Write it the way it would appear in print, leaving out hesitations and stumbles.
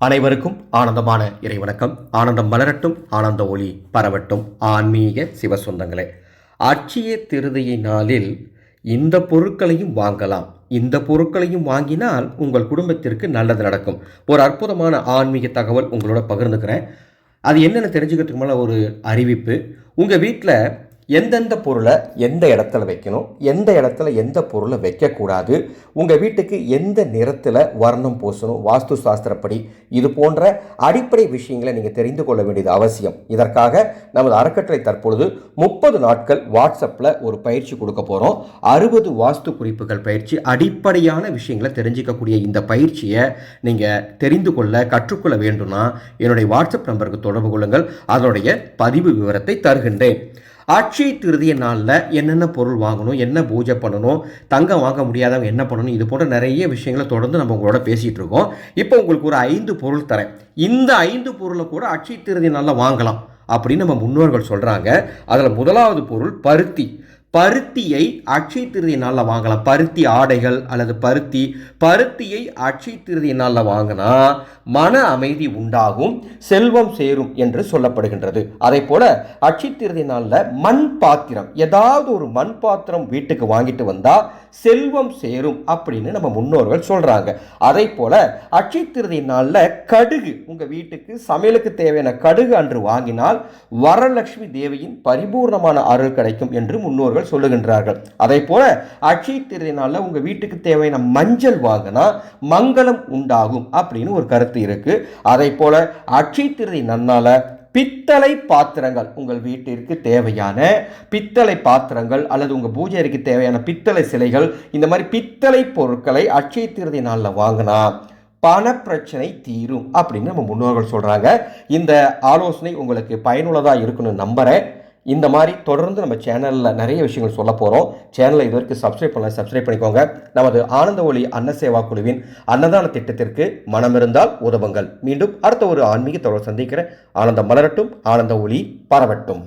அனைவருக்கும் ஆனந்தமான இறைவணக்கம். ஆனந்தம் மலரட்டும், ஆனந்த ஒளி பரவட்டும். ஆன்மீக சிவசொந்தங்களே, அட்சய திருதியை நாளில் இந்த பொருட்களையும் வாங்கலாம், இந்த பொருட்களையும் வாங்கினால் உங்கள் குடும்பத்திற்கு நல்லது நடக்கும். ஒரு அற்புதமான ஆன்மீக தகவல் உங்களோட பகிர்ந்துக்கிறேன். அது என்னென்னு தெரிஞ்சுக்கிறதுக்கு மேலே ஒரு அறிவிப்பு. உங்கள் வீட்டில் எந்தெந்த பொருளை எந்த இடத்துல வைக்கணும், எந்த இடத்துல எந்த பொருளை வைக்கக்கூடாது, உங்கள் வீட்டுக்கு எந்த நிறத்தில் வர்ணம் பூசணும், வாஸ்து சாஸ்திரப்படி, இது போன்ற அடிப்படை விஷயங்களை நீங்கள் தெரிந்து கொள்ள வேண்டியது அவசியம். இதற்காக நமது அறக்கட்டளை தற்பொழுது 30 நாட்கள் வாட்ஸ்அப்பில் ஒரு பயிற்சி கொடுக்க போகிறோம். 60 வாஸ்து குறிப்புகள் பயிற்சி. அடிப்படையான விஷயங்களை தெரிஞ்சிக்கக்கூடிய இந்த பயிற்சியை நீங்கள் தெரிந்து கொள்ள கற்றுக்கொள்ள வேண்டும்னா என்னுடைய வாட்ஸ்அப் நம்பருக்கு தொடர்பு கொள்ளுங்கள். அதனுடைய பதிவு விவரத்தை தருகின்றேன். அட்சய திருதிய நாளில் என்னென்ன பொருள் வாங்கணும், என்ன பூஜை பண்ணணும், தங்கம் வாங்க முடியாதவங்க என்ன பண்ணணும், இது போன்ற நிறைய விஷயங்களை தொடர்ந்து நம்ம உங்களோட பேசிகிட்டு இருக்கோம். இப்போ உங்களுக்கு ஒரு 5 பொருள் தரேன். இந்த 5 பொருளை கூட அட்சய திருதிய நாளில் வாங்கலாம் அப்படின்னு நம்ம முன்னோர்கள் சொல்கிறாங்க. அதில் முதலாவது பொருள் பருத்தி. பருத்தியை அட்சய திருதிய நாளில் வாங்கலாம். பருத்தி ஆடைகள் அல்லது பருத்தியை அட்சய திருதிய நாளில் வாங்கினா மன அமைதி உண்டாகும், செல்வம் சேரும் என்று சொல்லப்படுகின்றது. அதே போல அட்சய திருதிய நாளில் மண் பாத்திரம், ஏதாவது ஒரு மண் பாத்திரம் வீட்டுக்கு வாங்கிட்டு வந்தால் செல்வம் சேரும் அப்படின்னு நம்ம முன்னோர்கள் சொல்றாங்க. அதே போல அட்சய திருதிய நாளில் கடுகு, உங்க வீட்டுக்கு சமையலுக்கு தேவையான கடுகு அன்று வாங்கினால் வரலட்சுமி தேவியின் பரிபூர்ணமான அருள் கிடைக்கும் என்று முன்னோர்கள் சொல்லுகின்றார்கள். அதே போல அட்சய திருதிய நாளில் உங்க வீட்டுக்கு தேவையான மஞ்சள் வாங்கினா மங்களம் உண்டாகும் அப்படின்னு ஒரு கருத்து இருக்கு. அதே போல அட்சய திருதிய நன்னால பித்தளை பாத்திரங்கள், உங்கள் வீட்டிற்கு தேவையான பித்தளை பாத்திரங்கள் அல்லது உங்கள் பூஜை அறைக்கு தேவையான பித்தளை சிலைகள், இந்த மாதிரி பித்தளை பொருட்களை அட்சய திருதிய நாளில் வாங்கினா பண பிரச்சனை தீரும் அப்படின்னு நம்ம முன்னோர்கள் சொல்றாங்க. இந்த ஆலோசனை உங்களுக்கு பயனுள்ளதாக இருக்குன்னு நம்புறேன். இந்த மாதிரி தொடர்ந்து நம்ம சேனலில் நிறைய விஷயங்கள் சொல்ல போகிறோம். சேனலை இது வரைக்கும் சப்ஸ்கிரைப் பண்ணிக்கோங்க. நமது ஆனந்த ஒளி அன்னசேவா குழுவின் அன்னதான திட்டத்திற்கு மனமிருந்தால் உதவுங்கள். மீண்டும் அடுத்த ஒரு ஆன்மீக தொடர் சந்திக்கிறேன். ஆனந்தம் மலரட்டும், ஆனந்த ஒளி பரவட்டும்.